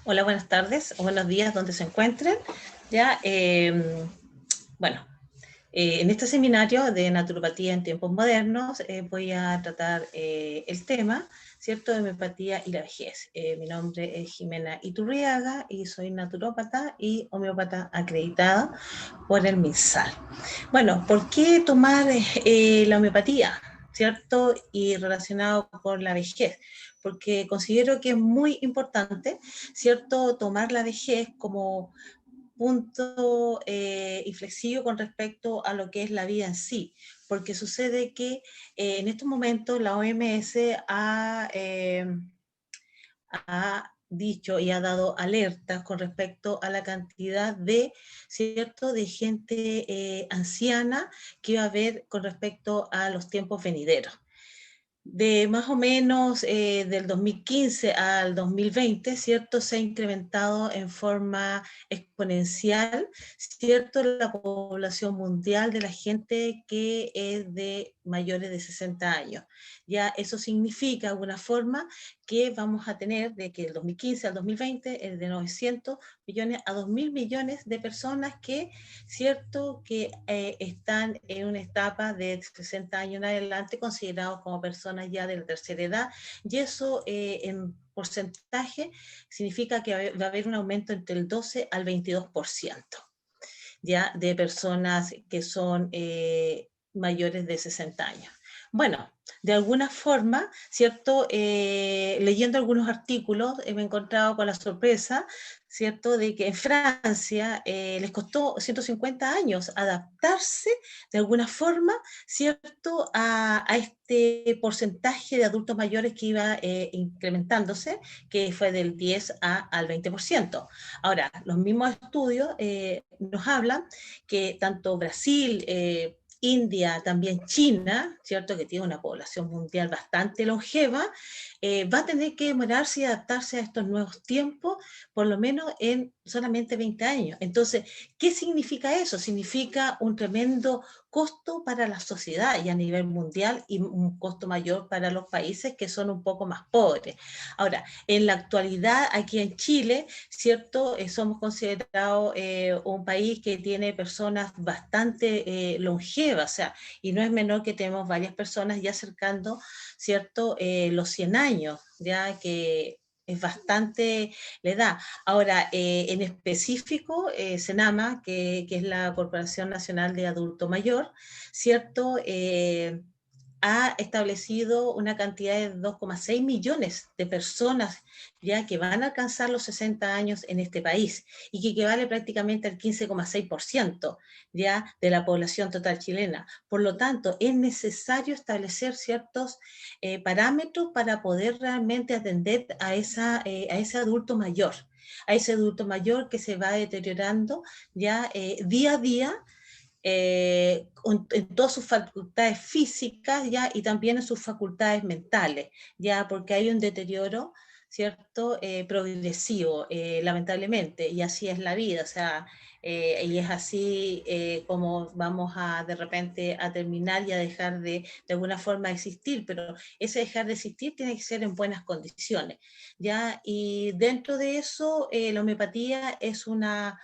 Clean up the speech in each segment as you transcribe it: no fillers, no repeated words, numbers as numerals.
Hola, buenas tardes o buenos días, donde se encuentren. Ya, bueno, en este seminario de naturopatía en tiempos modernos voy a tratar el tema, ¿cierto?, de homeopatía y la vejez. Mi nombre es Jimena Iturriaga y soy naturópata y homeópata acreditada por el MinSal. Bueno, ¿por qué tomar la homeopatía, ¿cierto?, y relacionado con la vejez? Porque considero que es muy importante, ¿cierto?, tomar la vejez como punto inflexivo con respecto a lo que es la vida en sí, porque sucede que en estos momentos la OMS ha dicho y ha dado alertas con respecto a la cantidad de, ¿cierto?, de gente anciana que va a haber con respecto a los tiempos venideros. De más o menos del 2015 al 2020, ¿cierto? Se ha incrementado en forma exponencial, ¿cierto?, la población mundial de la gente que es de mayores de 60 años. Ya eso significa, de alguna forma, que vamos a tener de que el 2015 al 2020 es de 900 millones a 2.000 millones de personas que, ¿cierto?, que están en una etapa de 60 años en adelante considerados como personas ya de la tercera edad, y eso en porcentaje significa que va a haber un aumento entre el 12 al 22%, ya, de personas que son mayores de 60 años. Bueno, de alguna forma, ¿cierto? Leyendo algunos artículos me he encontrado con la sorpresa, ¿cierto?, de que en Francia les costó 150 años adaptarse de alguna forma, ¿cierto?, a este porcentaje de adultos mayores que iba incrementándose, que fue del 10 al 20%. Ahora, los mismos estudios nos hablan que tanto Brasil, India, también China, ¿cierto?, que tiene una población mundial bastante longeva, va a tener que demorarse y adaptarse a estos nuevos tiempos, por lo menos en solamente 20 años. Entonces, ¿qué significa eso? Significa un tremendo costo para la sociedad y a nivel mundial y un costo mayor para los países que son un poco más pobres. Ahora, en la actualidad, aquí en Chile, ¿cierto?, somos considerados un país que tiene personas bastante longevas, o sea, y no es menor que tenemos varias personas ya acercando, ¿cierto?, los 100 años, ya que es bastante la edad. Ahora, en específico, Senama, que es la Corporación Nacional de Adulto Mayor, ¿cierto?, ha establecido una cantidad de 2,6 millones de personas ya que van a alcanzar los 60 años en este país y que equivale prácticamente al 15,6% ya de la población total chilena. Por lo tanto, es necesario establecer ciertos parámetros para poder realmente atender a ese adulto mayor que se va deteriorando ya día a día en todas sus facultades físicas ya y también en sus facultades mentales, ya porque hay un deterioro, ¿cierto?, progresivo, lamentablemente, y así es la vida, o sea, y es así como vamos a de repente a terminar y a dejar de alguna forma existir, pero ese dejar de existir tiene que ser en buenas condiciones, ¿ya? Y dentro de eso, la homeopatía es una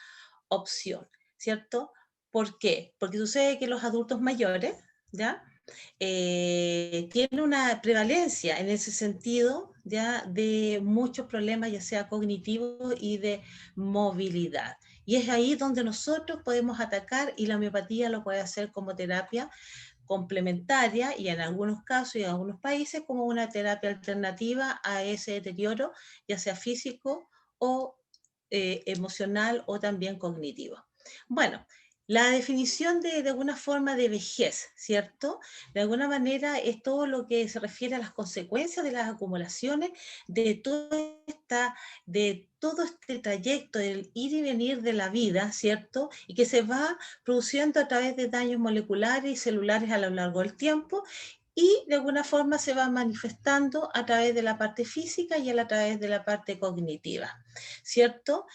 opción, ¿cierto? ¿Por qué? Porque sucede que los adultos mayores, ¿ya? Tienen una prevalencia en ese sentido, ¿ya?, de muchos problemas, ya sea cognitivos y de movilidad. Y es ahí donde nosotros podemos atacar y la homeopatía lo puede hacer como terapia complementaria y en algunos casos y en algunos países como una terapia alternativa a ese deterioro, ya sea físico o emocional o también cognitivo. Bueno, la definición de alguna forma de vejez, ¿cierto? De alguna manera es todo lo que se refiere a las consecuencias de las acumulaciones de de todo este trayecto del ir y venir de la vida, ¿cierto? Y que se va produciendo a través de daños moleculares y celulares a lo largo del tiempo y de alguna forma se va manifestando a través de la parte física y a través de la parte cognitiva, ¿cierto?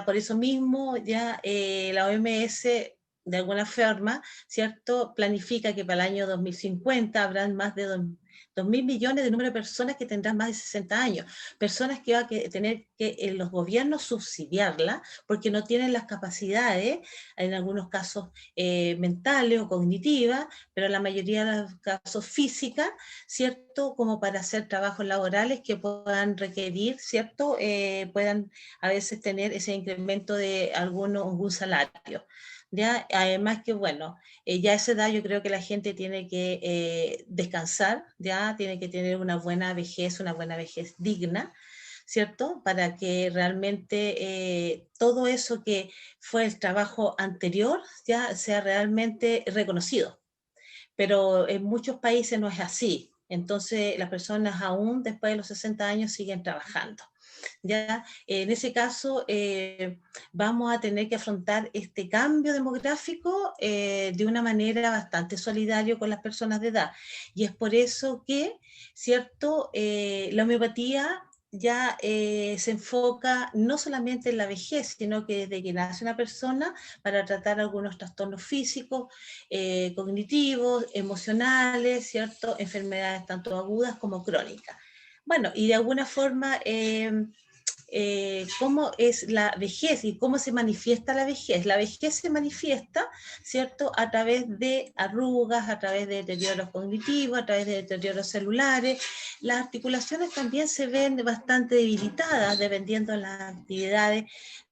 Por eso mismo ya la OMS de alguna forma, ¿cierto?, planifica que para el año 2050 habrán más de 2.000 millones de número de personas que tendrán más de 60 años, personas que va a tener que los gobiernos subsidiarla porque no tienen las capacidades, en algunos casos mentales o cognitivas, pero en la mayoría de los casos físicas, ¿cierto? Como para hacer trabajos laborales que puedan requerir, ¿cierto? Puedan a veces tener ese incremento de algún salario. ¿Ya? Además que, bueno, ya a esa edad yo creo que la gente tiene que descansar, ya tiene que tener una buena vejez digna, ¿cierto? Para que realmente todo eso que fue el trabajo anterior ya sea realmente reconocido. Pero en muchos países no es así. Entonces las personas aún después de los 60 años siguen trabajando. Ya en ese caso vamos a tener que afrontar este cambio demográfico de una manera bastante solidaria con las personas de edad. Y es por eso que, ¿cierto? La homeopatía ya se enfoca no solamente en la vejez, sino que desde que nace una persona para tratar algunos trastornos físicos, cognitivos, emocionales, ¿cierto? Enfermedades tanto agudas como crónicas. Bueno, y de alguna forma cómo es la vejez y cómo se manifiesta la vejez. La vejez se manifiesta, ¿cierto?, a través de arrugas, a través de deterioros cognitivos, a través de deterioros celulares. Las articulaciones también se ven bastante debilitadas dependiendo de las actividades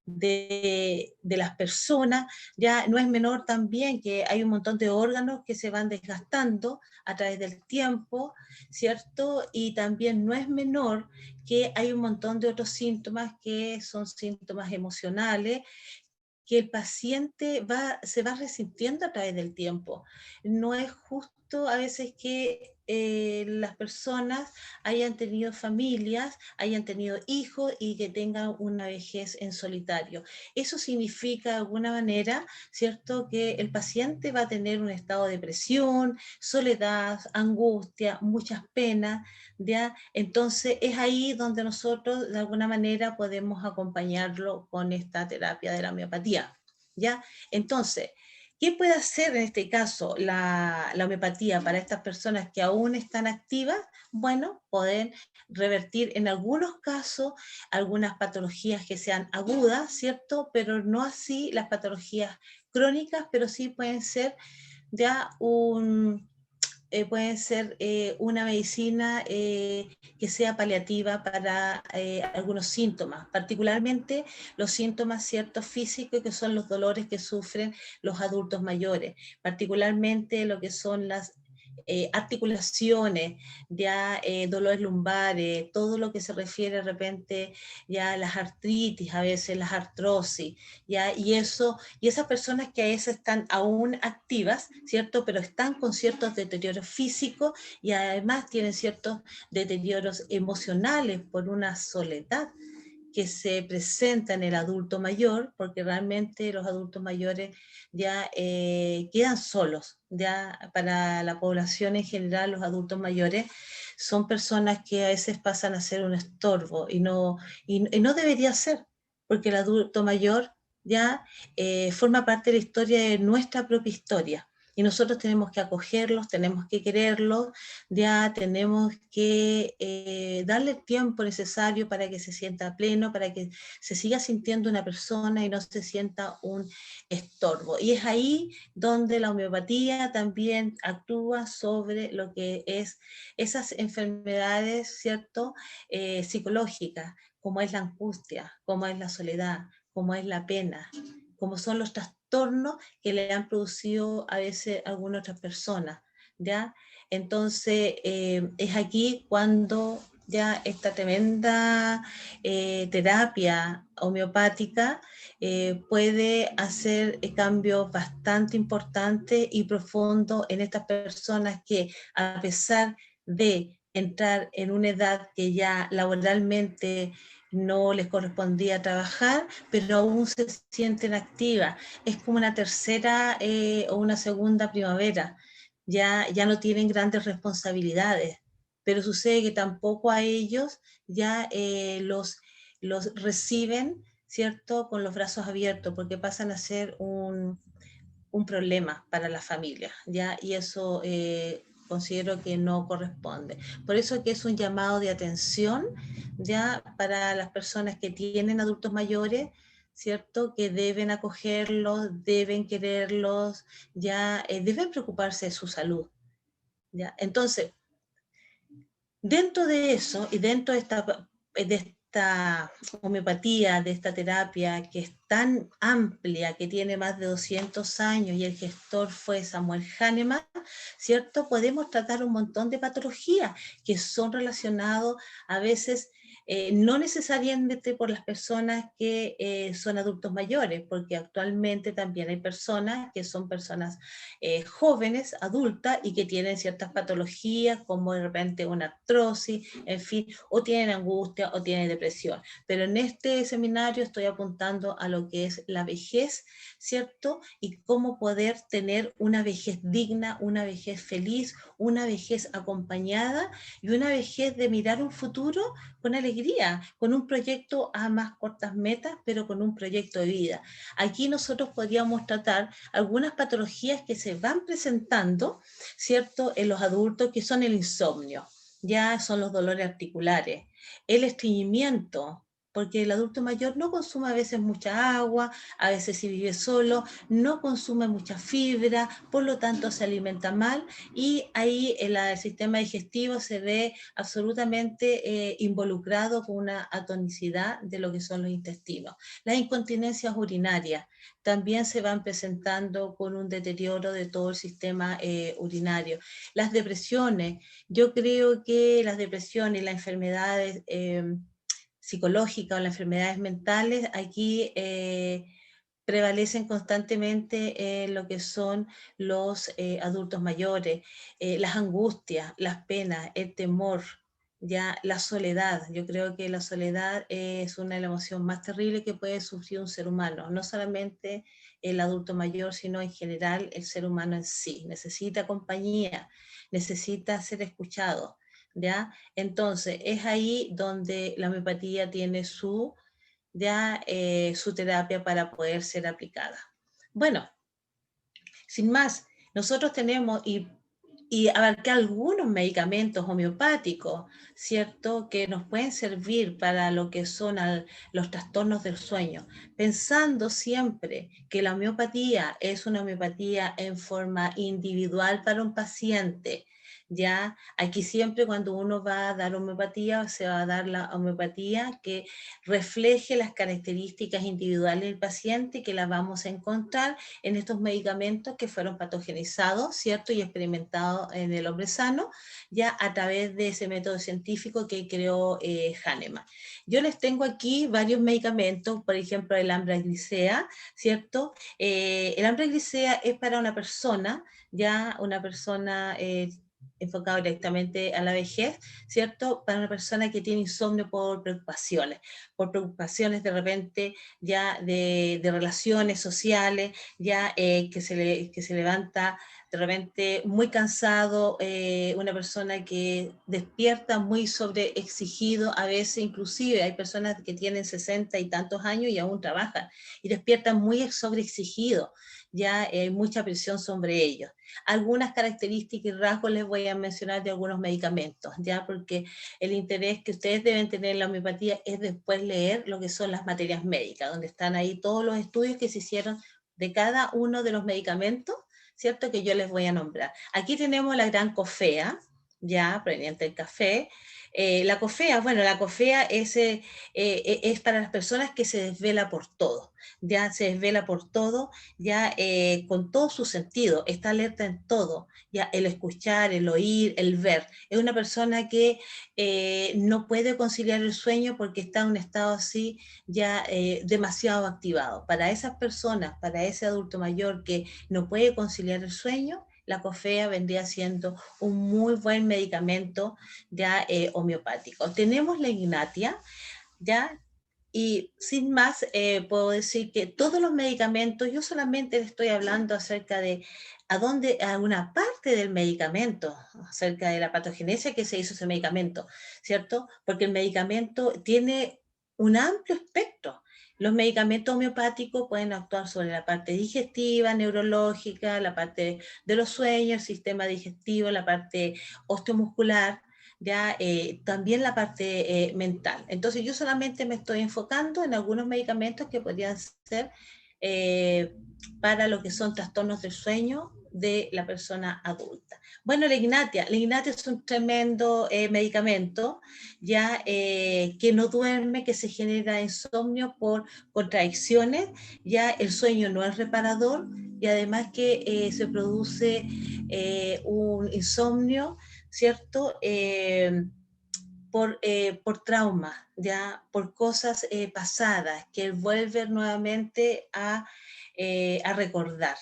de las personas. Ya no es menor también que hay un montón de órganos que se van desgastando a través del tiempo, ¿cierto? Y también no es menor que hay un montón de otros síntomas que son síntomas emocionales que el paciente se va resintiendo a través del tiempo. No es justo a veces que las personas hayan tenido familias, hayan tenido hijos y que tengan una vejez en solitario. Eso significa de alguna manera, ¿cierto?, que el paciente va a tener un estado de depresión, soledad, angustia, muchas penas, ¿ya? Entonces es ahí donde nosotros de alguna manera podemos acompañarlo con esta terapia de la homeopatía, ¿ya? Entonces, ¿qué puede hacer en este caso la homeopatía para estas personas que aún están activas? Bueno, pueden revertir en algunos casos algunas patologías que sean agudas, ¿cierto? Pero no así las patologías crónicas, pero sí pueden ser ya pueden ser una medicina que sea paliativa para algunos síntomas, particularmente los síntomas ciertos físicos que son los dolores que sufren los adultos mayores, particularmente lo que son las articulaciones, ya dolores lumbares, todo lo que se refiere de repente ya a las artritis, a veces las artrosis, ya, y esas personas que a veces están aún activas, ¿cierto? Pero están con ciertos deterioros físicos y además tienen ciertos deterioros emocionales por una soledad que se presenta en el adulto mayor, porque realmente los adultos mayores ya quedan solos. Ya para la población en general, los adultos mayores son personas que a veces pasan a ser un estorbo y no debería ser, porque el adulto mayor ya forma parte de la historia de nuestra propia historia. Y nosotros tenemos que acogerlos, tenemos que quererlos, ya tenemos que darle el tiempo necesario para que se sienta pleno, para que se siga sintiendo una persona y no se sienta un estorbo. Y es ahí donde la homeopatía también actúa sobre lo que es esas enfermedades, ¿cierto?, psicológicas, como es la angustia, como es la soledad, como es la pena, como son los trastornos que le han producido a veces a algunas otras personas, ¿ya? Entonces, es aquí cuando ya esta tremenda terapia homeopática puede hacer cambios bastante importantes y profundos en estas personas que, a pesar de entrar en una edad que ya laboralmente no les correspondía trabajar, pero aún se sienten activas. Es como una tercera o una segunda primavera. Ya no tienen grandes responsabilidades, pero sucede que tampoco a ellos ya los reciben, ¿cierto?, con los brazos abiertos, porque pasan a ser un problema para la familia, ¿ya? Y eso considero que no corresponde. Por eso que es un llamado de atención ya para las personas que tienen adultos mayores, ¿cierto? Que deben acogerlos, deben quererlos, ya deben preocuparse de su salud. ¿Ya? Entonces, dentro de eso y dentro de esta homeopatía, de esta terapia que es tan amplia, que tiene más de 200 años y el gestor fue Samuel Hahnemann, ¿cierto? Podemos tratar un montón de patologías que son relacionadas a veces no necesariamente por las personas que son adultos mayores, porque actualmente también hay personas que son personas jóvenes, adultas, y que tienen ciertas patologías, como de repente una artrosis, en fin, o tienen angustia o tienen depresión. Pero en este seminario estoy apuntando a lo que es la vejez, ¿cierto? Y cómo poder tener una vejez digna, una vejez feliz, una vejez acompañada y una vejez de mirar un futuro con alegría, con un proyecto a más cortas metas, pero con un proyecto de vida. Aquí nosotros podríamos tratar algunas patologías que se van presentando, ¿cierto?, en los adultos, que son el insomnio, ya son los dolores articulares, el estreñimiento, porque el adulto mayor no consume a veces mucha agua, a veces si vive solo, no consume mucha fibra, por lo tanto se alimenta mal y ahí el sistema digestivo se ve absolutamente involucrado con una atonicidad de lo que son los intestinos. Las incontinencias urinarias también se van presentando con un deterioro de todo el sistema urinario. Las depresiones, yo creo que las depresiones y las enfermedades psicológicas o las enfermedades mentales aquí prevalecen constantemente lo que son los adultos mayores, las angustias, las penas, el temor, ya la soledad. Yo creo que la soledad es una de las emociones más terribles que puede sufrir un ser humano, no solamente el adulto mayor, sino en general el ser humano en sí. Necesita compañía, necesita ser escuchado, ¿ya? Entonces, es ahí donde la homeopatía tiene su terapia para poder ser aplicada. Bueno, sin más, nosotros tenemos y abarcar algunos medicamentos homeopáticos, ¿cierto?, que nos pueden servir para lo que son los trastornos del sueño, pensando siempre que la homeopatía es una homeopatía en forma individual para un paciente. Ya aquí siempre cuando uno va a dar homeopatía, se va a dar la homeopatía que refleje las características individuales del paciente, que las vamos a encontrar en estos medicamentos que fueron patogenizados, ¿cierto? Y experimentados en el hombre sano, ya a través de ese método científico que creó Hahnemann. Yo les tengo aquí varios medicamentos, por ejemplo, el ambraglicea, ¿cierto? El ambraglicea es para una persona, ya una persona enfocado directamente a la vejez, ¿cierto? Para una persona que tiene insomnio por preocupaciones de repente ya de relaciones sociales, ya que se levanta de repente muy cansado, una persona que despierta muy sobreexigido, a veces inclusive hay personas que tienen 60 y tantos años y aún trabajan, y despiertan muy sobreexigidos, ya hay mucha presión sobre ellos. Algunas características y rasgos les voy a mencionar de algunos medicamentos, ya porque el interés que ustedes deben tener en la homeopatía es después leer lo que son las materias médicas, donde están ahí todos los estudios que se hicieron de cada uno de los medicamentos, ¿cierto?, que yo les voy a nombrar. Aquí tenemos la gran cofea, ya proveniente del café. La cofea, bueno, la cofea es para las personas que se desvela por todo, ya se desvela por todo, ya con todo su sentido, está alerta en todo, ya el escuchar, el oír, el ver. Es una persona que no puede conciliar el sueño porque está en un estado así ya demasiado activado. Para esas personas, para ese adulto mayor que no puede conciliar el sueño, la cofea vendría siendo un muy buen medicamento ya homeopático. Tenemos la ignatia, ya, y sin más, puedo decir que todos los medicamentos, yo solamente le estoy hablando acerca de a una parte del medicamento, acerca de la patogenesia que se hizo ese medicamento, ¿cierto? Porque el medicamento tiene un amplio espectro. Los medicamentos homeopáticos pueden actuar sobre la parte digestiva, neurológica, la parte de los sueños, el sistema digestivo, la parte osteomuscular, ya también la parte mental. Entonces yo solamente me estoy enfocando en algunos medicamentos que podrían ser eh, para lo que son trastornos del sueño de la persona adulta. Bueno, la ignatia es un tremendo medicamento, ya que no duerme, que se genera insomnio por contradicciones, ya el sueño no es reparador y además que se produce un insomnio, ¿cierto? Por trauma, ya por cosas pasadas que él vuelve nuevamente a recordar.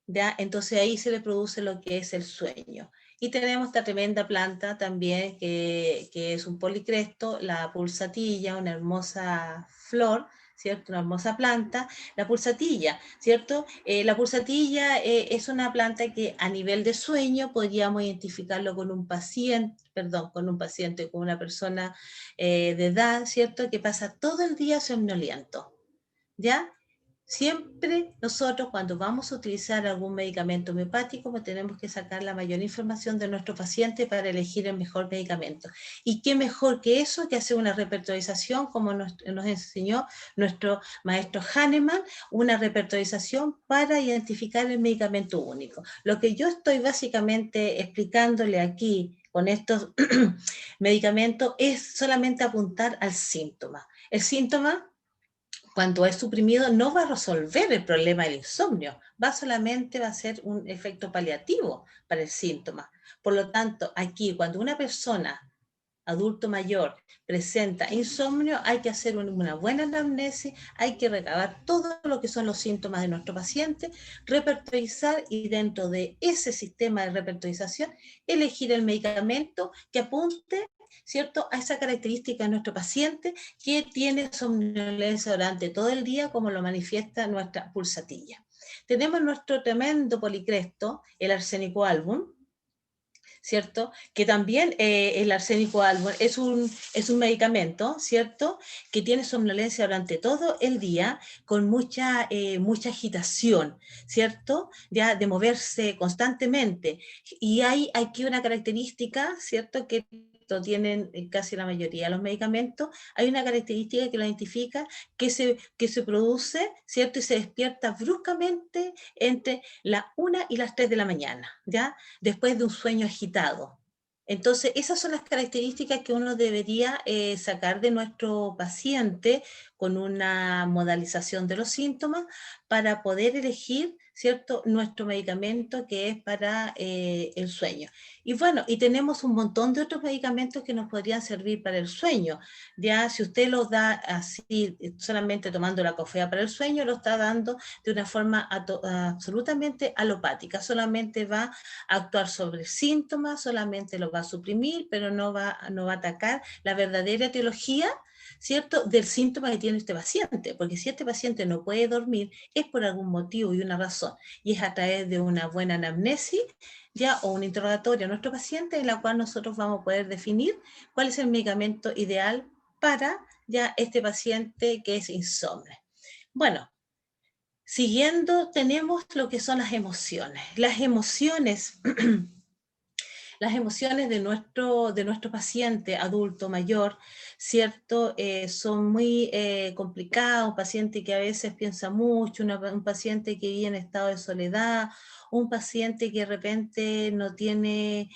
¿Ya? Entonces ahí se le produce lo que es el sueño. Y tenemos esta tremenda planta también que es un policresto, la pulsatilla, una hermosa flor, ¿cierto? Una hermosa planta, la pulsatilla, ¿cierto? La pulsatilla es una planta que a nivel de sueño podríamos identificarlo con un paciente, perdón, con un paciente, con una persona de edad, ¿cierto? Que pasa todo el día somnoliento, ¿ya? Siempre nosotros cuando vamos a utilizar algún medicamento homeopático pues tenemos que sacar la mayor información de nuestro paciente para elegir el mejor medicamento. Y qué mejor que eso, que hacer una repertorización como nos enseñó nuestro maestro Hahnemann, una repertorización para identificar el medicamento único. Lo que yo estoy básicamente explicándole aquí con estos medicamentos es solamente apuntar al síntoma. El síntoma cuando es suprimido no va a resolver el problema del insomnio, solamente va a ser un efecto paliativo para el síntoma. Por lo tanto, aquí cuando una persona adulto mayor presenta insomnio, hay que hacer una buena anamnesis, hay que recabar todo lo que son los síntomas de nuestro paciente, repertorizar y dentro de ese sistema de repertorización elegir el medicamento que apunte, ¿cierto?, a esa característica de nuestro paciente que tiene somnolencia durante todo el día, como lo manifiesta nuestra pulsatilla. Tenemos nuestro tremendo policresto, el arsénico album, ¿cierto? Que también el arsénico album es un medicamento, ¿cierto? Que tiene somnolencia durante todo el día con mucha agitación, ¿cierto? Ya de moverse constantemente. Y hay aquí una característica, ¿cierto? Que lo tienen casi la mayoría de los medicamentos, hay una característica que lo identifica que se produce, ¿cierto? Y se despierta bruscamente entre las 1 y las 3 de la mañana, ¿ya? Después de un sueño agitado. Entonces, esas son las características que uno debería sacar de nuestro paciente con una modalización de los síntomas para poder elegir, ¿cierto?, nuestro medicamento que es para el sueño. Y bueno, y tenemos un montón de otros medicamentos que nos podrían servir para el sueño. Ya, si usted los da así, solamente tomando la cofea para el sueño, lo está dando de una forma absolutamente alopática, solamente va a actuar sobre síntomas, solamente lo va a suprimir, pero no va a atacar la verdadera etiología, ¿cierto?, del síntoma que tiene este paciente, porque si este paciente no puede dormir es por algún motivo y una razón, y es a través de una buena anamnesis, ya, o un interrogatorio a nuestro paciente en la cual nosotros vamos a poder definir cuál es el medicamento ideal para ya este paciente que es insomne. Bueno, siguiendo, tenemos lo que son las emociones. Las emociones de nuestro paciente adulto mayor, ¿cierto? Son muy complicadas, un paciente que a veces piensa mucho, un paciente que vive en estado de soledad, un paciente que de repente no tiene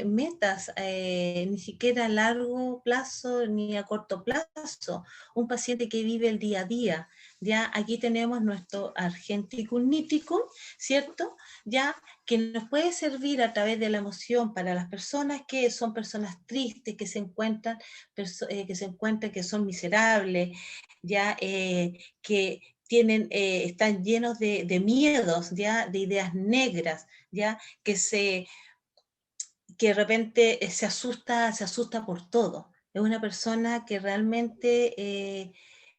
metas, ni siquiera a largo plazo ni a corto plazo, un paciente que vive el día a día. Ya aquí tenemos nuestro argenticum niticum, ¿cierto? Ya que nos puede servir a través de la emoción para las personas que son personas tristes, que son miserables, ya que están llenos de miedos, ya de ideas negras, ya que de repente se asusta por todo. Es una persona que realmente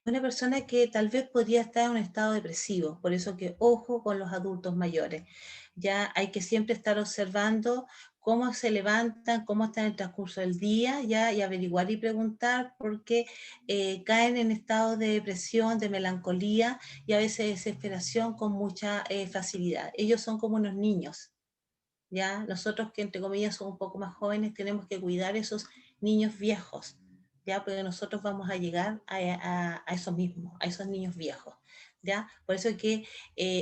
una persona que tal vez podría estar en un estado depresivo, por eso que ojo con los adultos mayores. Ya hay que siempre estar observando cómo se levantan, cómo están en el transcurso del día, ya, y averiguar y preguntar porque caen en estados de depresión, de melancolía y a veces desesperación con mucha facilidad. Ellos son como unos niños, ya. Nosotros que entre comillas somos un poco más jóvenes tenemos que cuidar esos niños viejos, ya, porque nosotros vamos a llegar a esos mismos, a esos niños viejos, ya. Por eso es que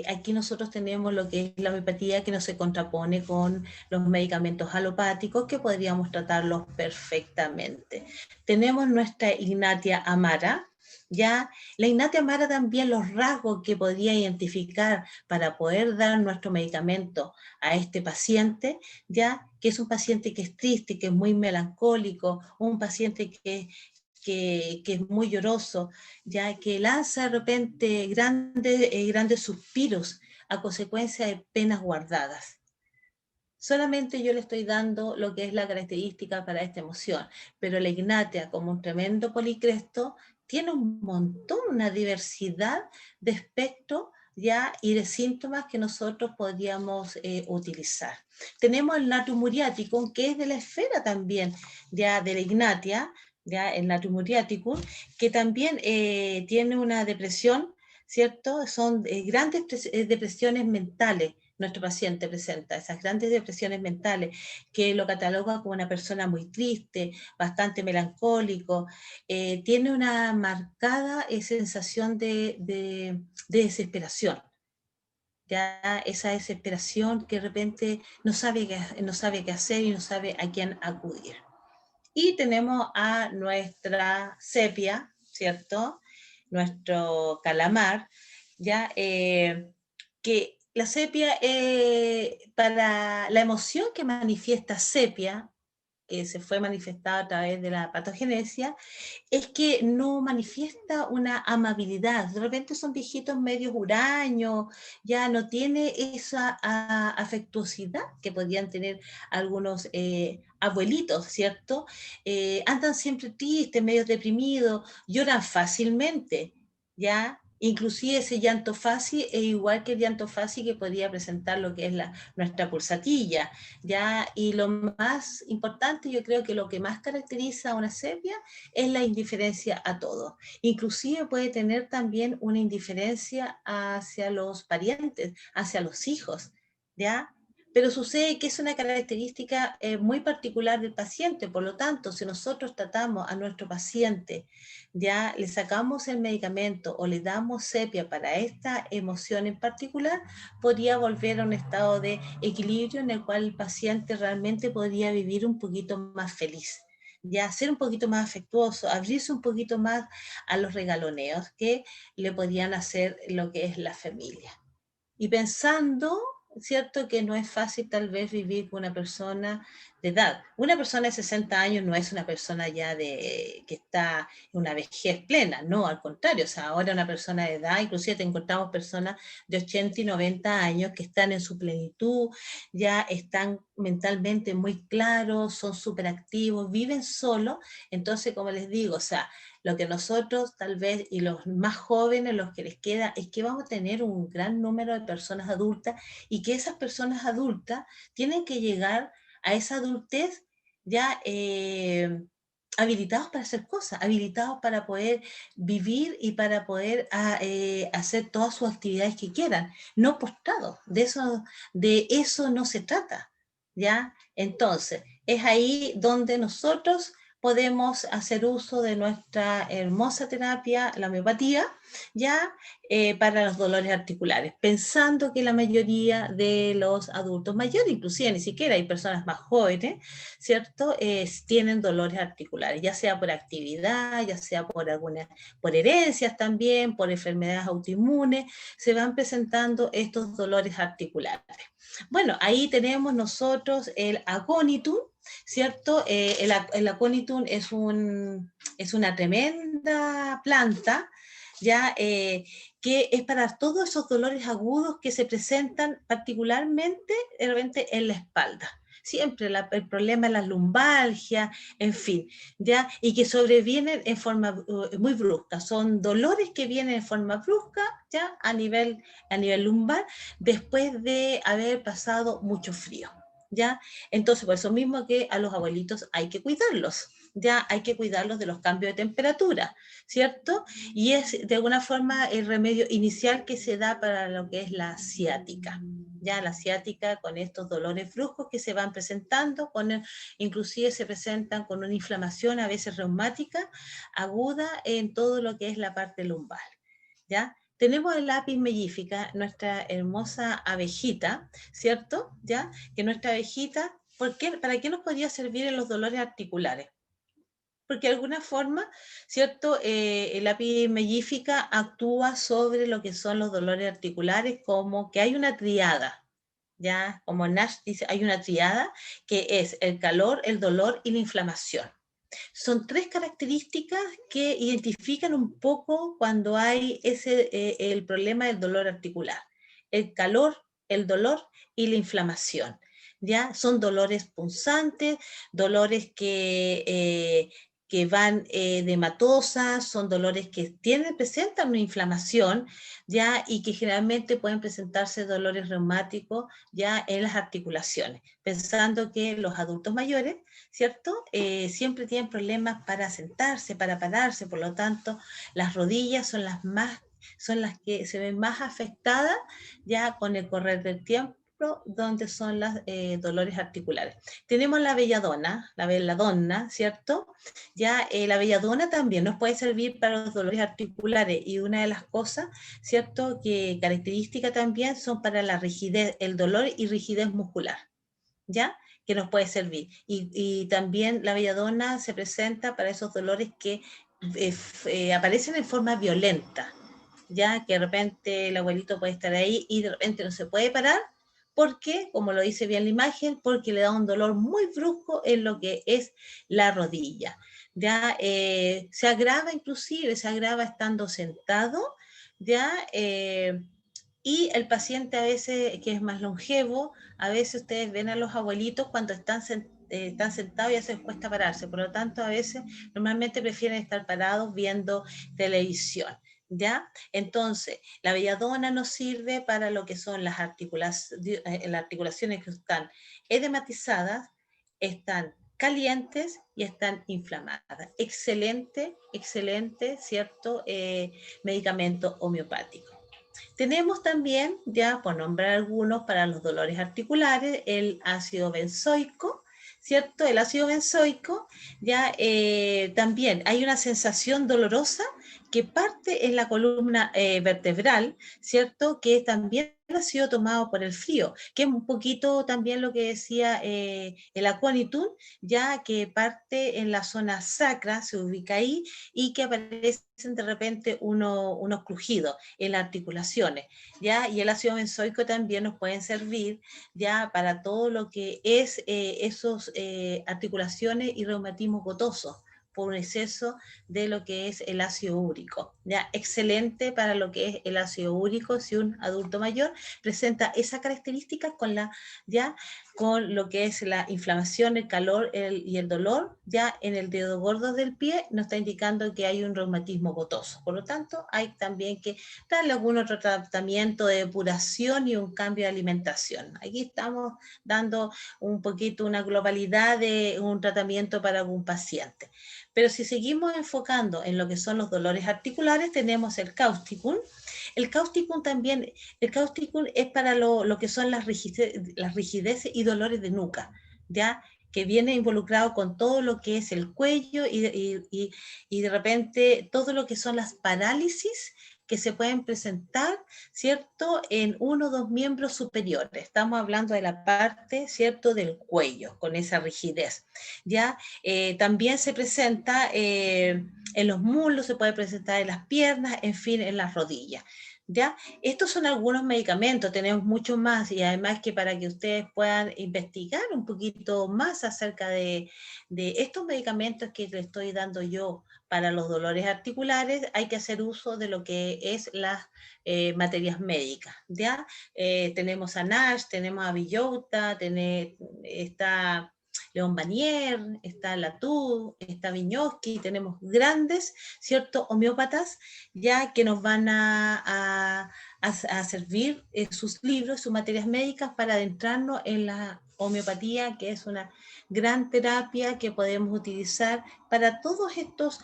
aquí nosotros tenemos lo que es la homeopatía, que no se contrapone con los medicamentos alopáticos, que podríamos tratarlos perfectamente. Tenemos nuestra Ignatia Amara, ya. La Ignatia Amara también, los rasgos que podría identificar para poder dar nuestro medicamento a este paciente, ya, que es un paciente que es triste, que es muy melancólico, un paciente que es muy lloroso, ya, que lanza de repente grandes suspiros a consecuencia de penas guardadas. Solamente yo le estoy dando lo que es la característica para esta emoción, pero la Ignatia, como un tremendo policresto, tiene un montón, una diversidad de espectro ya y de síntomas que nosotros podríamos utilizar. Tenemos el natrium muriaticum, que es de la esfera también ya de la Ignatia, ya el natrium muriaticum, que también tiene una depresión, ¿cierto? Son grandes depresiones mentales. Nuestro paciente presenta esas grandes depresiones mentales que lo cataloga como una persona muy triste, bastante melancólico, tiene una marcada sensación de desesperación, ya esa desesperación que de repente no sabe qué hacer y no sabe a quién acudir. Y tenemos a nuestra sepia, ¿cierto? Nuestro calamar, ya, que la sepia, para la emoción que manifiesta sepia, que se fue manifestada a través de la patogenesia, es que no manifiesta una amabilidad. De repente son viejitos medios huraños, ya no tiene esa afectuosidad que podían tener algunos abuelitos, ¿cierto? Andan siempre tristes, medios deprimidos, lloran fácilmente, ¿ya? Inclusive ese llanto fácil es igual que el llanto fácil que podría presentar lo que es nuestra pulsatilla, ¿ya? Y lo más importante, yo creo que lo que más caracteriza a una sepia es la indiferencia a todo. Inclusive puede tener también una indiferencia hacia los parientes, hacia los hijos, ¿ya? Pero sucede que es una característica muy particular del paciente, por lo tanto, si nosotros tratamos a nuestro paciente, ya le sacamos el medicamento o le damos sepia para esta emoción en particular, podría volver a un estado de equilibrio en el cual el paciente realmente podría vivir un poquito más feliz, ya ser un poquito más afectuoso, abrirse un poquito más a los regaloneos que le podían hacer lo que es la familia. Y pensando, ¿cierto?, que no es fácil tal vez vivir con una persona de edad. Una persona de 60 años no es una persona ya que está en una vejez plena, no, al contrario, o sea, ahora una persona de edad, inclusive te encontramos personas de 80 y 90 años que están en su plenitud, ya están mentalmente muy claros, son súper activos, viven solos, entonces, como les digo, o sea, lo que nosotros tal vez, y los más jóvenes, los que les queda, es que vamos a tener un gran número de personas adultas y que esas personas adultas tienen que llegar a esa adultez ya habilitados para hacer cosas, habilitados para poder vivir y para poder hacer todas sus actividades que quieran, no postrados. De eso no se trata, ¿ya? Entonces, es ahí donde nosotros podemos hacer uso de nuestra hermosa terapia, la homeopatía, ya para los dolores articulares, pensando que la mayoría de los adultos mayores, inclusive ni siquiera hay personas más jóvenes, ¿cierto? Tienen dolores articulares, ya sea por actividad, ya sea por herencias también, por enfermedades autoinmunes, se van presentando estos dolores articulares. Bueno, ahí tenemos nosotros el aconitum, ¿cierto? El aconitum es una tremenda planta, ya que es para todos esos dolores agudos que se presentan particularmente en la espalda. siempre el problema es la lumbalgia, en fin, ¿ya? Y que sobrevienen en forma muy brusca, son dolores que vienen en forma brusca, ¿ya? A nivel lumbar, después de haber pasado mucho frío, ¿ya? Entonces, por eso mismo que a los abuelitos hay que cuidarlos, ya hay que cuidarlos de los cambios de temperatura, ¿cierto? Y es de alguna forma el remedio inicial que se da para lo que es la ciática, ya la ciática con estos dolores bruscos que se van presentando, inclusive se presentan con una inflamación a veces reumática aguda en todo lo que es la parte lumbar, ¿ya? Tenemos el lápiz mellífica, nuestra hermosa abejita, ¿cierto? ¿Ya? Que nuestra abejita, ¿para qué nos podría servir en los dolores articulares? Porque de alguna forma, ¿cierto? El lápiz mellífica actúa sobre lo que son los dolores articulares, como que hay una triada, ¿ya? Como Nash dice, hay una triada que es el calor, el dolor y la inflamación. Son tres características que identifican un poco cuando hay el problema del dolor articular. El calor, el dolor y la inflamación. ¿Ya? Son dolores punzantes, dolores que van de matosas, son dolores que presentan una inflamación, ¿ya? Y que generalmente pueden presentarse dolores reumáticos ya en las articulaciones, pensando que los adultos mayores, ¿cierto? Siempre tienen problemas para sentarse, para pararse, por lo tanto, las rodillas son las que se ven más afectadas ya con el correr del tiempo, donde son los dolores articulares. Tenemos la belladonna, ¿cierto? Ya la belladonna también nos puede servir para los dolores articulares y una de las cosas, ¿cierto? Que característica también son para la rigidez, el dolor y rigidez muscular, ¿ya? Que nos puede servir. Y también la belladona se presenta para esos dolores que aparecen en forma violenta, ya que de repente el abuelito puede estar ahí y de repente no se puede parar, porque, como lo dice bien la imagen, porque le da un dolor muy brusco en lo que es la rodilla. Ya se agrava inclusive, se agrava estando sentado, ya y el paciente a veces que es más longevo, a veces ustedes ven a los abuelitos cuando están sentados y ya se les cuesta pararse, por lo tanto a veces normalmente prefieren estar parados viendo televisión, ¿ya? Entonces, la belladona nos sirve para lo que son las articulaciones que están edematizadas, están calientes y están inflamadas. Excelente, excelente, ¿cierto? Medicamento homeopático. Tenemos también, ya por nombrar algunos, para los dolores articulares, el ácido benzoico, ¿cierto? El ácido benzoico, ya también hay una sensación dolorosa que parte en la columna vertebral, ¿cierto? Que también ha sido tomado por el frío, que es un poquito también lo que decía el aconitum, ya que parte en la zona sacra, se ubica ahí, y que aparecen de repente unos crujidos en las articulaciones, ¿ya? Y el ácido benzoico también nos pueden servir, ¿ya? Para todo lo que es esos articulaciones y reumatismo gotoso, por un exceso de lo que es el ácido úrico, ¿ya? Excelente para lo que es el ácido úrico si un adulto mayor presenta esas características ya con lo que es la inflamación, el calor y el dolor, ya en el dedo gordo del pie nos está indicando que hay un reumatismo gotoso. Por lo tanto, hay también que darle algún otro tratamiento de depuración y un cambio de alimentación. Aquí estamos dando un poquito una globalidad de un tratamiento para algún paciente. Pero si seguimos enfocando en lo que son los dolores articulares, tenemos el cáusticum. El cáusticum también, el cáusticum es para lo que son las rigideces y dolores de nuca, ¿ya? Que viene involucrado con todo lo que es el cuello y de repente todo lo que son las parálisis que se pueden presentar, ¿cierto? En uno o dos miembros superiores. Estamos hablando de la parte, ¿cierto? Del cuello, con esa rigidez, ¿ya? También se presenta en los muslos, se puede presentar en las piernas, en fin, en las rodillas. ¿Ya? Estos son algunos medicamentos, tenemos muchos más y además que para que ustedes puedan investigar un poquito más acerca de estos medicamentos que les estoy dando yo para los dolores articulares, hay que hacer uso de lo que es las materias médicas, ¿ya? Tenemos a Nash, tenemos a Villota, está León Banier, está Latour, está Viñoski, tenemos grandes, ¿cierto?, homeópatas ya que nos van a servir sus libros, sus materias médicas para adentrarnos en la homeopatía, que es una gran terapia que podemos utilizar para todos estos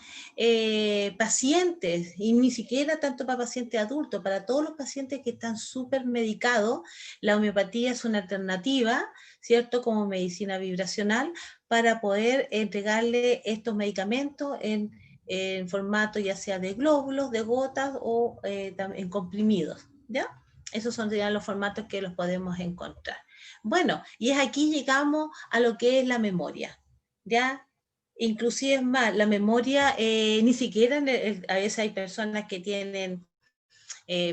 pacientes, y ni siquiera tanto para pacientes adultos, para todos los pacientes que están súper medicados, la homeopatía es una alternativa, ¿cierto?, como medicina vibracional, para poder entregarle estos medicamentos en formato ya sea de glóbulos, de gotas o en comprimidos, ¿ya? Esos son ya los formatos que los podemos encontrar. Bueno, y es aquí llegamos a lo que es la memoria, ¿ya? Inclusive es más, la memoria, ni siquiera a veces hay personas que tienen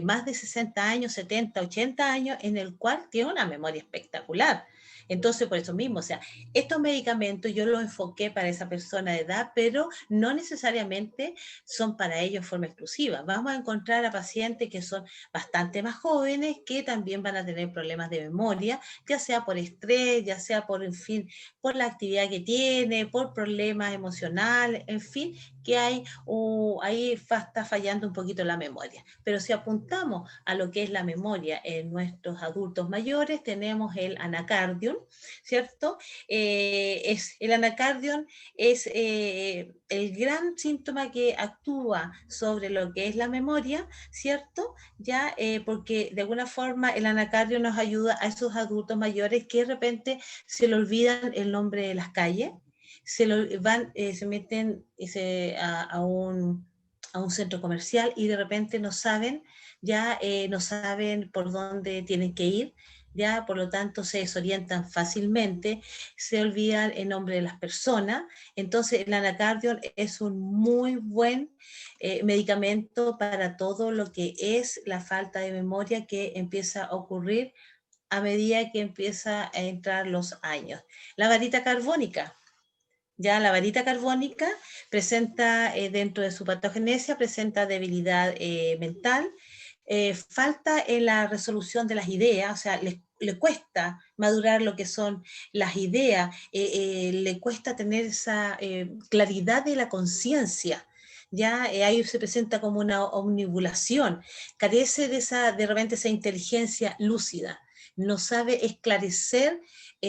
más de 60 años, 70, 80 años, en el cual tiene una memoria espectacular. Entonces, por eso mismo, o sea, estos medicamentos yo los enfoqué para esa persona de edad, pero no necesariamente son para ellos en forma exclusiva. Vamos a encontrar a pacientes que son bastante más jóvenes, que también van a tener problemas de memoria, ya sea por estrés, ya sea por, en fin, por la actividad que tiene, por problemas emocionales, en fin, que hay, ahí está fallando un poquito la memoria. Pero si apuntamos a lo que es la memoria en nuestros adultos mayores, tenemos el anacardium, ¿cierto? El anacardium es el gran síntoma que actúa sobre lo que es la memoria, ¿cierto? Ya, porque de alguna forma el anacardium nos ayuda a esos adultos mayores que de repente se le olvidan el nombre de las calles, se meten a un centro comercial y de repente no saben, ya no saben por dónde tienen que ir, ya por lo tanto se desorientan fácilmente, se olvidan el nombre de las personas. Entonces el anacardium es un muy buen medicamento para todo lo que es la falta de memoria que empieza a ocurrir a medida que empieza a entrar los años. La varita carbónica. Ya la varita carbónica presenta, dentro de su patogenesia, presenta debilidad mental, falta en la resolución de las ideas, o sea, le cuesta madurar lo que son las ideas, le cuesta tener esa claridad de la conciencia. Ya ahí se presenta como una omnibulación, carece de repente esa inteligencia lúcida, no sabe esclarecer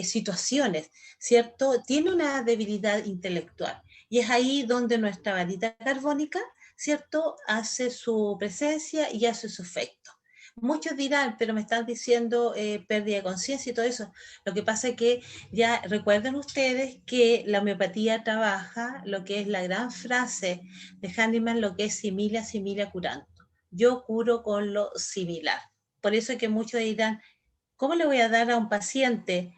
situaciones, ¿cierto? Tiene una debilidad intelectual y es ahí donde nuestra varita carbónica, ¿cierto?, hace su presencia y hace su efecto. Muchos dirán, pero me están diciendo pérdida de conciencia y todo eso. Lo que pasa es que ya recuerden ustedes que la homeopatía trabaja lo que es la gran frase de Hahnemann, lo que es similia, similia curando. Yo curo con lo similar. Por eso es que muchos dirán, ¿cómo le voy a dar a un paciente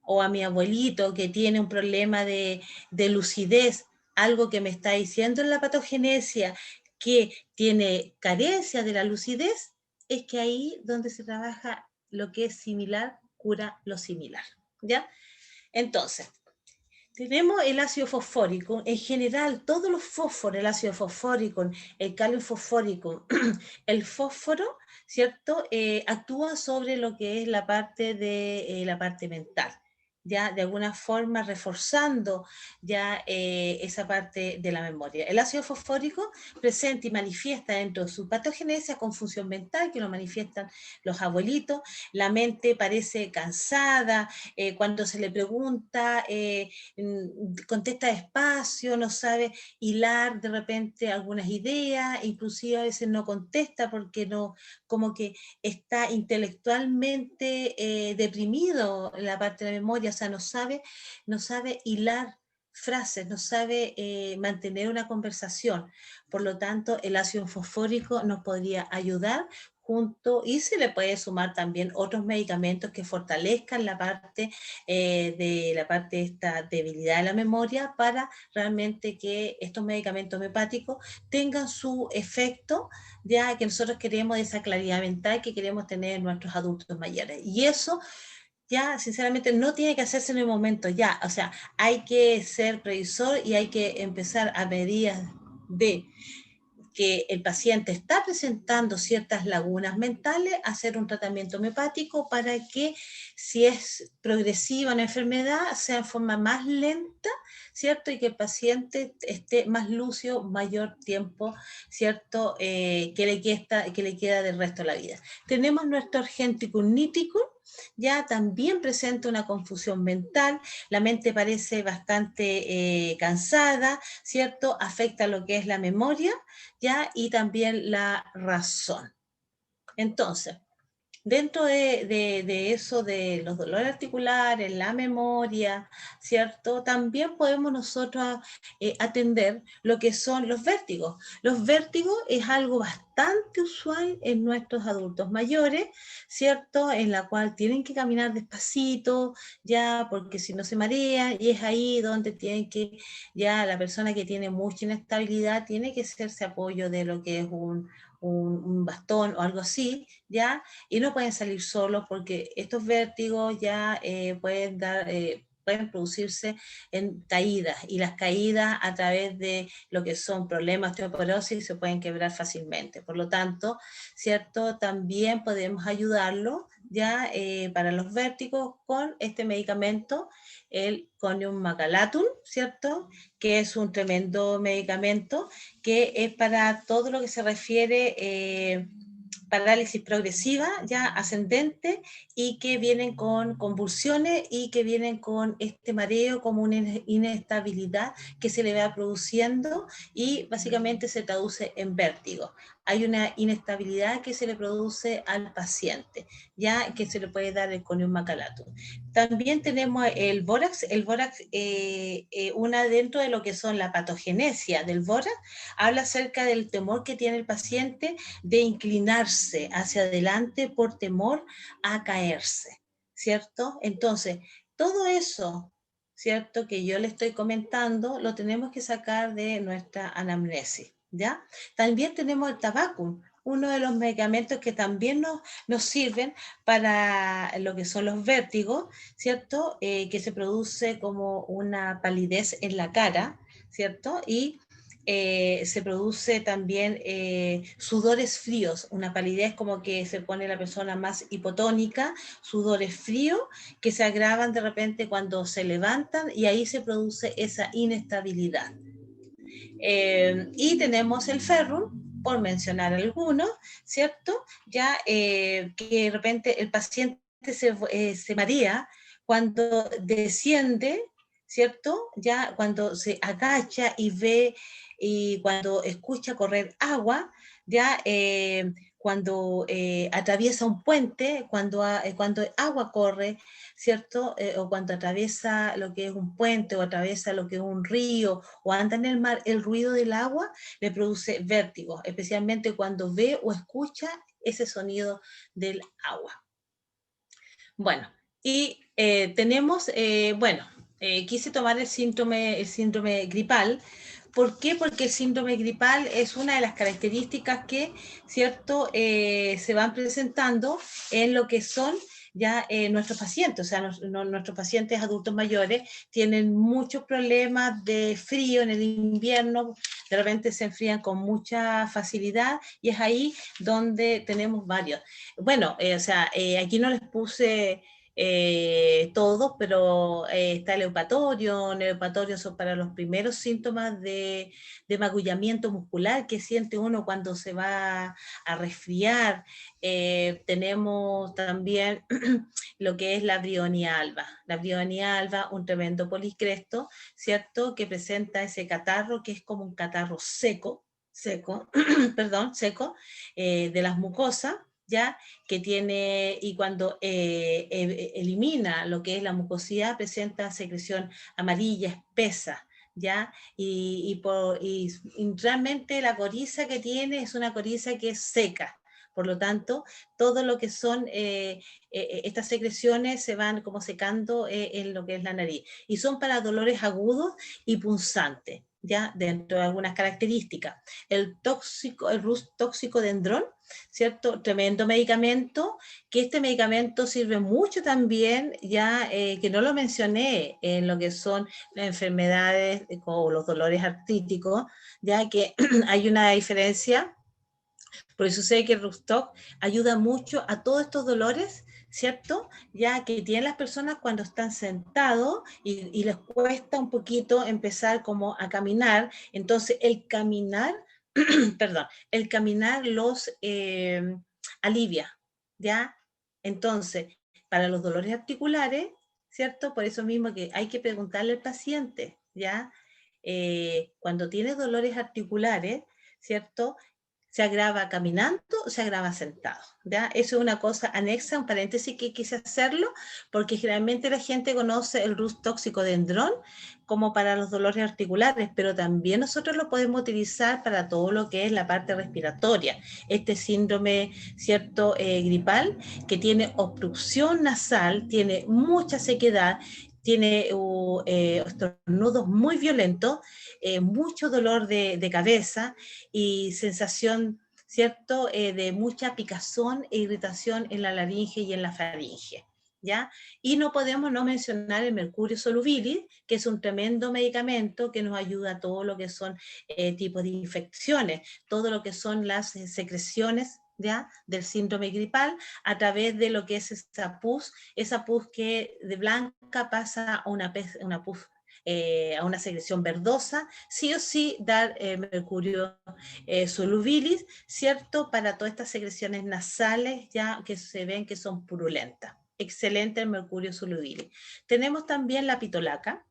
o a mi abuelito que tiene un problema de lucidez, algo que me está diciendo en la patogenesia, que tiene carencia de la lucidez? Es que ahí donde se trabaja lo que es similar, cura lo similar, ¿ya? Entonces, tenemos el ácido fosfórico, en general todos los fósforos, el ácido fosfórico, el calio fosfórico, el fósforo, ¿cierto? Actúa sobre lo que es la parte mental, ya de alguna forma reforzando ya esa parte de la memoria. El ácido fosfórico presenta y manifiesta dentro de su patogenesia con función mental, que lo manifiestan los abuelitos. La mente parece cansada, cuando se le pregunta, contesta despacio, no sabe hilar de repente algunas ideas, inclusive a veces no contesta porque no, como que está intelectualmente deprimido en la parte de la memoria, o sea, no sabe hilar frases, no sabe mantener una conversación. Por lo tanto, el ácido fosfórico nos podría ayudar junto y se le puede sumar también otros medicamentos que fortalezcan la parte de esta debilidad de la memoria para realmente que estos medicamentos homeopáticos tengan su efecto, ya que nosotros queremos esa claridad mental que queremos tener en nuestros adultos mayores. Y eso ya, sinceramente, no tiene que hacerse en el momento ya, o sea, hay que ser previsor y hay que empezar a medidas de que el paciente está presentando ciertas lagunas mentales, hacer un tratamiento homeopático para que si es progresiva una enfermedad sea en forma más lenta, ¿cierto? Y que el paciente esté más lúcido mayor tiempo, ¿cierto? Que le queda del resto de la vida. Tenemos nuestro Argenticum niticum, ya también presenta una confusión mental, la mente parece bastante cansada, ¿cierto? Afecta lo que es la memoria, ¿ya? Y también la razón. Entonces, dentro de eso de los dolores articulares, la memoria, ¿cierto? También podemos nosotros atender lo que son los vértigos. Los vértigos es algo bastante usual en nuestros adultos mayores, ¿cierto? En la cual tienen que caminar despacito, ya, porque si no se marea, y es ahí donde tienen que, ya la persona que tiene mucha inestabilidad tiene que hacerse apoyo de lo que es un bastón o algo así, ¿ya? Y no pueden salir solos porque estos vértigos ya pueden producirse en caídas y las caídas a través de lo que son problemas de osteoporosis se pueden quebrar fácilmente. Por lo tanto, ¿cierto? También podemos ayudarlo ya para los vértigos con este medicamento, el Conium Macalatum, ¿cierto? Que es un tremendo medicamento que es para todo lo que se refiere parálisis progresiva, ya ascendente, y que vienen con convulsiones y que vienen con este mareo como una inestabilidad que se le va produciendo y básicamente se traduce en vértigo. Hay una inestabilidad que se le produce al paciente, ya que se le puede dar el Conium Macalatum. También tenemos el bórax una dentro de lo que son la patogenesia del bórax, habla acerca del temor que tiene el paciente de inclinarse hacia adelante por temor a caerse, ¿cierto? Entonces, todo eso, ¿cierto? Que yo le estoy comentando, lo tenemos que sacar de nuestra anamnesis, ¿ya? También tenemos el tabaco, uno de los medicamentos que también nos sirven para lo que son los vértigos, ¿cierto? Que se produce como una palidez en la cara, ¿cierto? Y se produce también sudores fríos, una palidez como que se pone la persona más hipotónica, sudores fríos que se agravan de repente cuando se levantan y ahí se produce esa inestabilidad. Y tenemos el ferrum, por mencionar algunos, ¿cierto? Ya que de repente el paciente se marea cuando desciende, ¿cierto? Ya cuando se agacha y ve y cuando escucha correr agua, ya cuando atraviesa un puente, cuando agua corre, ¿cierto? O cuando atraviesa lo que es un puente o atraviesa lo que es un río o anda en el mar, el ruido del agua le produce vértigo, especialmente cuando ve o escucha ese sonido del agua. Bueno, y tenemos, quise tomar el síndrome gripal. ¿Por qué? Porque el síndrome gripal es una de las características que, ¿cierto?, se van presentando en lo que son ya nuestros pacientes, o sea, nuestros pacientes adultos mayores tienen muchos problemas de frío en el invierno, de repente se enfrían con mucha facilidad y es ahí donde tenemos varios. Bueno, aquí no les puse todos, pero está el eupatorio. El eupatorio son para los primeros síntomas de magullamiento muscular que siente uno cuando se va a resfriar. Tenemos también lo que es la brionia alba. La brionia alba, un tremendo policresto, ¿cierto? Que presenta ese catarro que es como un catarro seco, de las mucosas, ¿ya? Que tiene, y cuando elimina lo que es la mucosidad, presenta secreción amarilla, espesa, ¿ya? Y realmente la coriza que tiene es una coriza que es seca, Por lo tanto, todo lo que son estas secreciones se van como secando en lo que es la nariz. Y son para dolores agudos y punzantes, ya dentro de algunas características. El Rus tóxico-dendrón, ¿cierto? Tremendo medicamento, que este medicamento sirve mucho también, ya que no lo mencioné en lo que son las enfermedades o los dolores artríticos, ya que hay una diferencia. Por eso sé que el Rustock ayuda mucho a todos estos dolores, ¿cierto? Ya que tienen las personas cuando están sentados y les cuesta un poquito empezar como a caminar. Entonces, el caminar, perdón, el caminar los alivia, ¿ya? Entonces, para los dolores articulares, ¿cierto? Por eso mismo que hay que preguntarle al paciente, ¿ya? Cuando tiene dolores articulares, ¿cierto? ¿Se agrava caminando o se agrava sentado? ¿Ya? Eso es una cosa anexa, un paréntesis que quise hacerlo, porque generalmente la gente conoce el Rus tóxico-dendrón como para los dolores articulares, pero también nosotros lo podemos utilizar para todo lo que es la parte respiratoria. Este síndrome, ¿cierto?, gripal, que tiene obstrucción nasal, tiene mucha sequedad, tiene estornudos muy violentos, mucho dolor de cabeza y sensación, ¿cierto?, de mucha picazón e irritación en la laringe y en la faringe, ¿ya? Y no podemos no mencionar el mercurio solubilis, que es un tremendo medicamento que nos ayuda a todo lo que son tipos de infecciones, todo lo que son las secreciones, ¿ya?, del síndrome gripal, a través de lo que es esa pus que de blanca pasa a una pus a una secreción verdosa, sí o sí dar mercurio solubilis, ¿cierto? Para todas estas secreciones nasales ya que se ven que son purulentas. Excelente el mercurio solubilis. Tenemos también la pitolaca.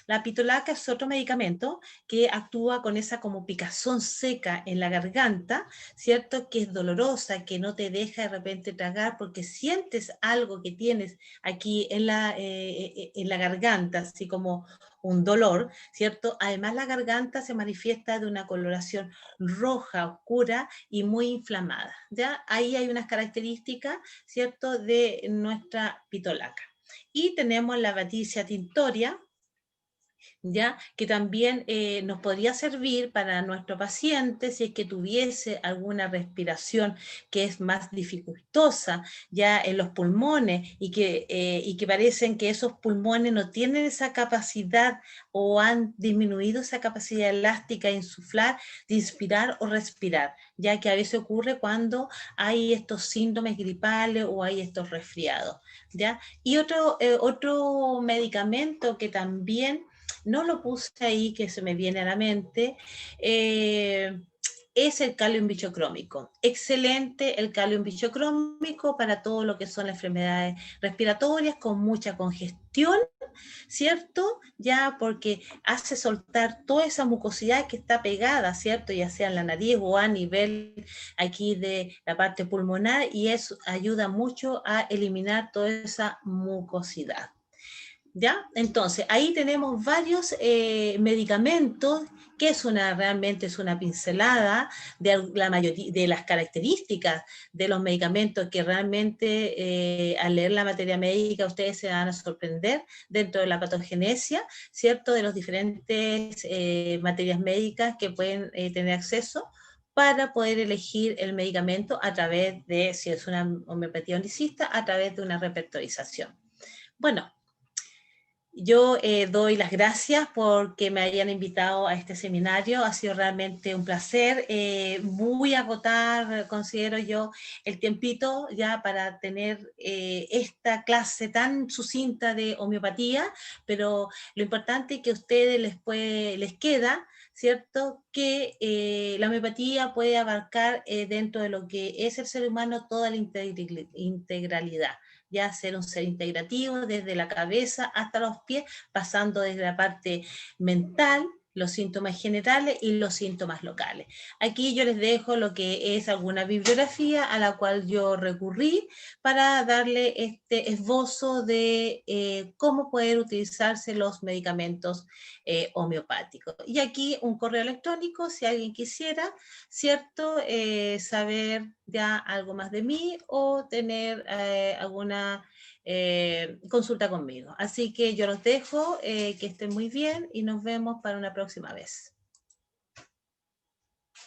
La pitolaca es otro medicamento que actúa con esa como picazón seca en la garganta, ¿cierto? Que es dolorosa, que no te deja de repente tragar porque sientes algo que tienes aquí en la garganta, así como un dolor, ¿cierto? Además la garganta se manifiesta de una coloración roja, oscura y muy inflamada, ¿ya? Ahí hay unas características, ¿cierto?, de nuestra pitolaca. Y tenemos la Batis tinctoria, ¿ya? Que también nos podría servir para nuestro paciente si es que tuviese alguna respiración que es más dificultosa ya en los pulmones y que parecen que esos pulmones no tienen esa capacidad o han disminuido esa capacidad elástica de insuflar, de inspirar o respirar, ya que a veces ocurre cuando hay estos síndromes gripales o hay estos resfriados, ¿ya? Y otro medicamento que también no lo puse ahí, que se me viene a la mente, es el calium bichocrómico. Excelente el calium bichocrómico para todo lo que son las enfermedades respiratorias con mucha congestión, ¿cierto? Ya porque hace soltar toda esa mucosidad que está pegada, ¿cierto? Ya sea en la nariz o a nivel aquí de la parte pulmonar y eso ayuda mucho a eliminar toda esa mucosidad. ¿Ya? Entonces, ahí tenemos varios medicamentos, que realmente es una pincelada de la mayoría de las características de los medicamentos que realmente al leer la materia médica ustedes se van a sorprender dentro de la patogenesia, ¿cierto? De los diferentes materias médicas que pueden tener acceso para poder elegir el medicamento a través de, si es una homeopatía unicista, a través de una repertorización. Bueno, yo doy las gracias porque me hayan invitado a este seminario. Ha sido realmente un placer. Voy a agotar, considero yo, el tiempito ya para tener esta clase tan sucinta de homeopatía, pero lo importante es que a ustedes les queda, ¿cierto?, que la homeopatía puede abarcar dentro de lo que es el ser humano toda la integralidad, ya ser un ser integrativo desde la cabeza hasta los pies, pasando desde la parte mental, los síntomas generales y los síntomas locales. Aquí yo les dejo lo que es alguna bibliografía a la cual yo recurrí para darle este esbozo de cómo poder utilizarse los medicamentos homeopáticos. Y aquí un correo electrónico, si alguien quisiera, ¿cierto?, saber ya algo más de mí o tener alguna consulta conmigo. Así que yo los dejo, que estén muy bien y nos vemos para una próxima vez.